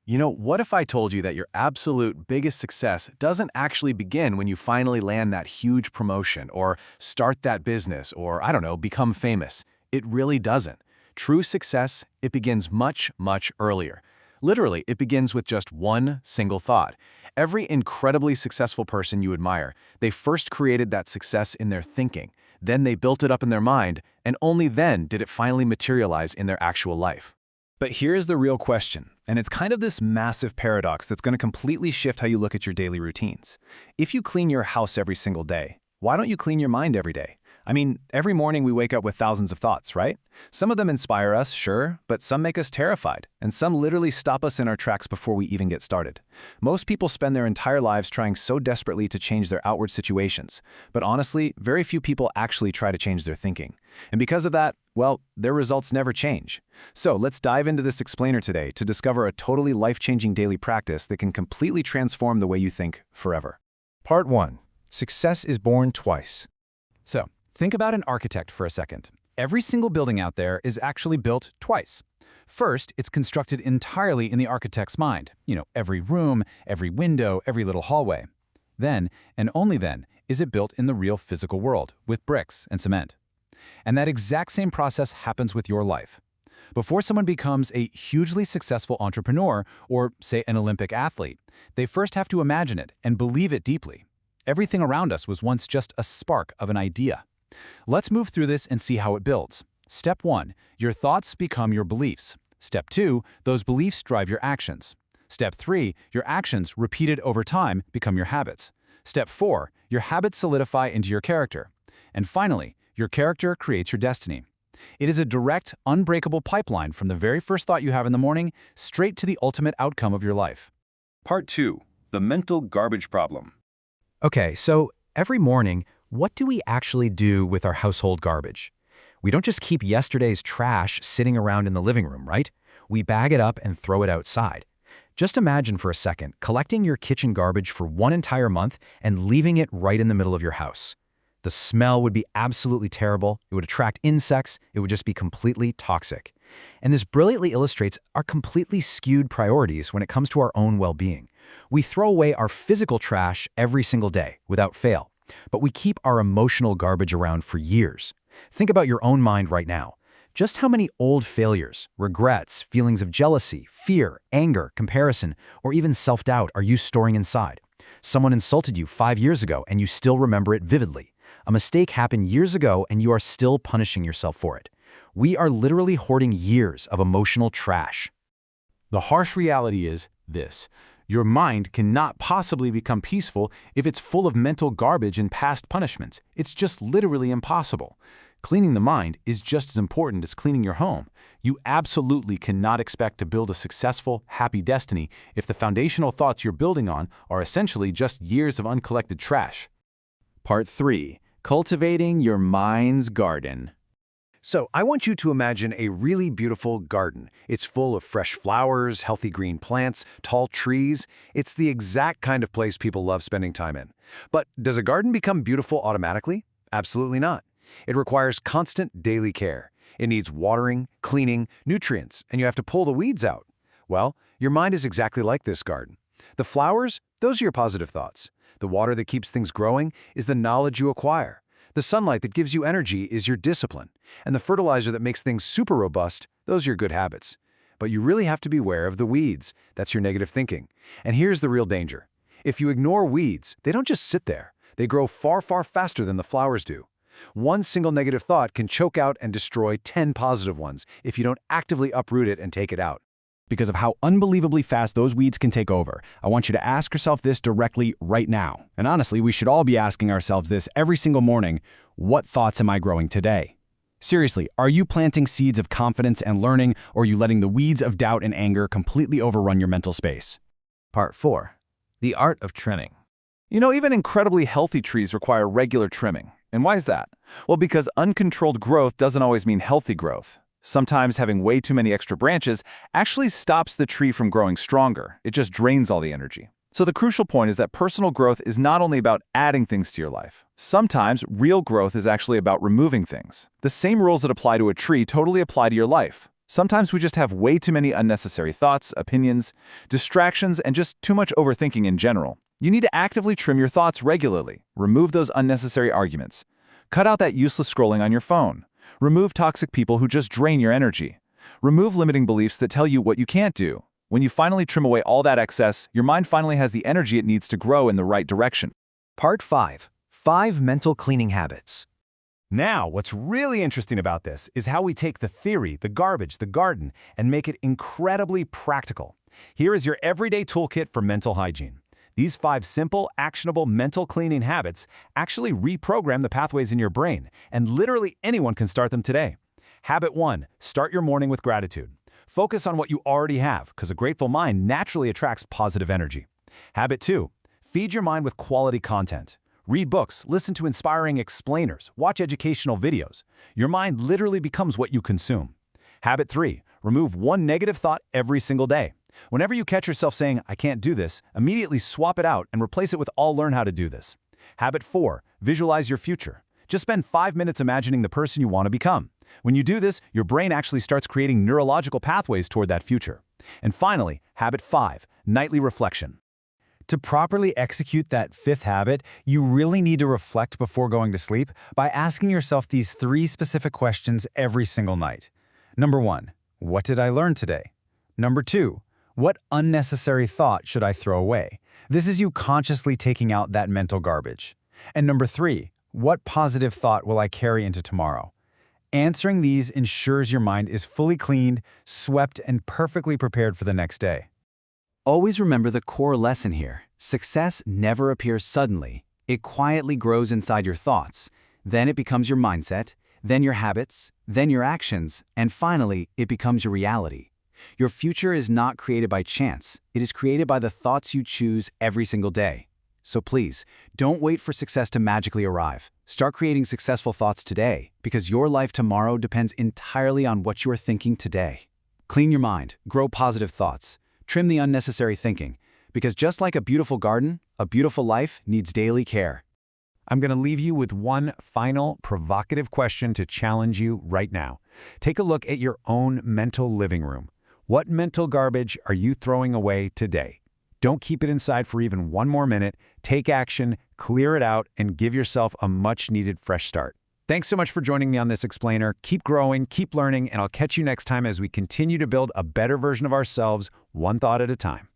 What if I told you that your absolute biggest success doesn't actually begin when you finally land that huge promotion or start that business or, I don't know, become famous? It really doesn't. True success, it begins much, much earlier. Literally, it begins with just one single thought. Every incredibly successful person you admire, they first created that success in their thinking, then they built it up in their mind, and only then did it finally materialize in their actual life. But here's the real question, and it's kind of this massive paradox that's going to completely shift how you look at your daily routines. If you clean your house every single day, why don't you clean your mind every day? I mean, every morning we wake up with thousands of thoughts, right? Some of them inspire us, sure, but some make us terrified, and some literally stop us in our tracks before we even get started. Most people spend their entire lives trying so desperately to change their outward situations, but honestly, very few people actually try to change their thinking. And because of that, well, their results never change. So let's dive into this explainer today to discover a totally life-changing daily practice that can completely transform the way you think forever. Part 1. Success is born twice. So, think about an architect for a second. Every single building out there is actually built twice. First, it's constructed entirely in the architect's mind. Every room, every window, every little hallway. Then, and only then, is it built in the real physical world, with bricks and cement. And that exact same process happens with your life. Before someone becomes a hugely successful entrepreneur, or say an Olympic athlete, they first have to imagine it and believe it deeply. Everything around us was once just a spark of an idea. Let's move through this and see how it builds. Step 1. Your thoughts become your beliefs. Step 2. Those beliefs drive your actions. Step 3. Your actions, repeated over time, become your habits. Step 4. Your habits solidify into your character. And finally, your character creates your destiny. It is a direct, unbreakable pipeline from the very first thought you have in the morning straight to the ultimate outcome of your life. Part 2. The mental garbage problem. Okay, so every morning, what do we actually do with our household garbage? We don't just keep yesterday's trash sitting around in the living room, right? We bag it up and throw it outside. Just imagine for a second collecting your kitchen garbage for one entire month and leaving it right in the middle of your house. The smell would be absolutely terrible, it would attract insects, it would just be completely toxic. And this brilliantly illustrates our completely skewed priorities when it comes to our own well-being. We throw away our physical trash every single day, without fail, but we keep our emotional garbage around for years. Think about your own mind right now. Just how many old failures, regrets, feelings of jealousy, fear, anger, comparison, or even self-doubt are you storing inside? Someone insulted you 5 years ago and you still remember it vividly. A mistake happened years ago and you are still punishing yourself for it. We are literally hoarding years of emotional trash. The harsh reality is this. Your mind cannot possibly become peaceful if it's full of mental garbage and past punishments. It's just literally impossible. Cleaning the mind is just as important as cleaning your home. You absolutely cannot expect to build a successful, happy destiny if the foundational thoughts you're building on are essentially just years of uncollected trash. Part 3. Cultivating your mind's garden. So I want you to imagine a really beautiful garden. It's full of fresh flowers, healthy green plants, tall trees. It's the exact kind of place people love spending time in. But does a garden become beautiful automatically? Absolutely not. It requires constant daily care. It needs watering, cleaning, nutrients, and you have to pull the weeds out. Well, your mind is exactly like this garden. The flowers, those are your positive thoughts. The water that keeps things growing is the knowledge you acquire. The sunlight that gives you energy is your discipline. And the fertilizer that makes things super robust, those are your good habits. But you really have to beware of the weeds. That's your negative thinking. And here's the real danger. If you ignore weeds, they don't just sit there. They grow far, far faster than the flowers do. One single negative thought can choke out and destroy 10 positive ones if you don't actively uproot it and take it out. Because of how unbelievably fast those weeds can take over, I want you to ask yourself this directly right now. And honestly, we should all be asking ourselves this every single morning. What thoughts am I growing today? Seriously, are you planting seeds of confidence and learning, or are you letting the weeds of doubt and anger completely overrun your mental space? Part 4. The art of trimming. Even incredibly healthy trees require regular trimming. And why is that? Well, because uncontrolled growth doesn't always mean healthy growth. Sometimes having way too many extra branches actually stops the tree from growing stronger. It just drains all the energy. So the crucial point is that personal growth is not only about adding things to your life. Sometimes real growth is actually about removing things. The same rules that apply to a tree totally apply to your life. Sometimes we just have way too many unnecessary thoughts, opinions, distractions, and just too much overthinking in general. You need to actively trim your thoughts regularly. Remove those unnecessary arguments. Cut out that useless scrolling on your phone. Remove toxic people who just drain your energy. Remove limiting beliefs that tell you what you can't do. When you finally trim away all that excess, your mind finally has the energy it needs to grow in the right direction. Part 5. 5 Mental Cleaning Habits. Now, what's really interesting about this is how we take the theory, the garbage, the garden, and make it incredibly practical. Here is your everyday toolkit for mental hygiene. These 5 simple, actionable mental cleaning habits actually reprogram the pathways in your brain, and literally anyone can start them today. Habit 1. Start your morning with gratitude. Focus on what you already have, because a grateful mind naturally attracts positive energy. Habit 2. Feed your mind with quality content. Read books, listen to inspiring explainers, watch educational videos. Your mind literally becomes what you consume. Habit 3. Remove one negative thought every single day. Whenever you catch yourself saying, "I can't do this," immediately swap it out and replace it with, "I'll learn how to do this." Habit 4. Visualize your future. Just spend 5 minutes imagining the person you want to become. When you do this, your brain actually starts creating neurological pathways toward that future. And finally, habit 5. Nightly reflection. To properly execute that 5th habit, you really need to reflect before going to sleep by asking yourself these 3 specific questions every single night. Number 1. What did I learn today? Number 2. What unnecessary thought should I throw away? This is you consciously taking out that mental garbage. And number 3. What positive thought will I carry into tomorrow? Answering these ensures your mind is fully cleaned, swept, and perfectly prepared for the next day. Always remember the core lesson here. Success never appears suddenly. It quietly grows inside your thoughts. Then it becomes your mindset, then your habits, then your actions, and finally, it becomes your reality. Your future is not created by chance. It is created by the thoughts you choose every single day. So please, don't wait for success to magically arrive. Start creating successful thoughts today, because your life tomorrow depends entirely on what you are thinking today. Clean your mind, grow positive thoughts. Trim the unnecessary thinking, because just like a beautiful garden, a beautiful life needs daily care. I'm going to leave you with one final provocative question to challenge you right now. Take a look at your own mental living room. What mental garbage are you throwing away today? Don't keep it inside for even one more minute. Take action, clear it out, and give yourself a much-needed fresh start. Thanks so much for joining me on this explainer. Keep growing, keep learning, and I'll catch you next time as we continue to build a better version of ourselves, one thought at a time.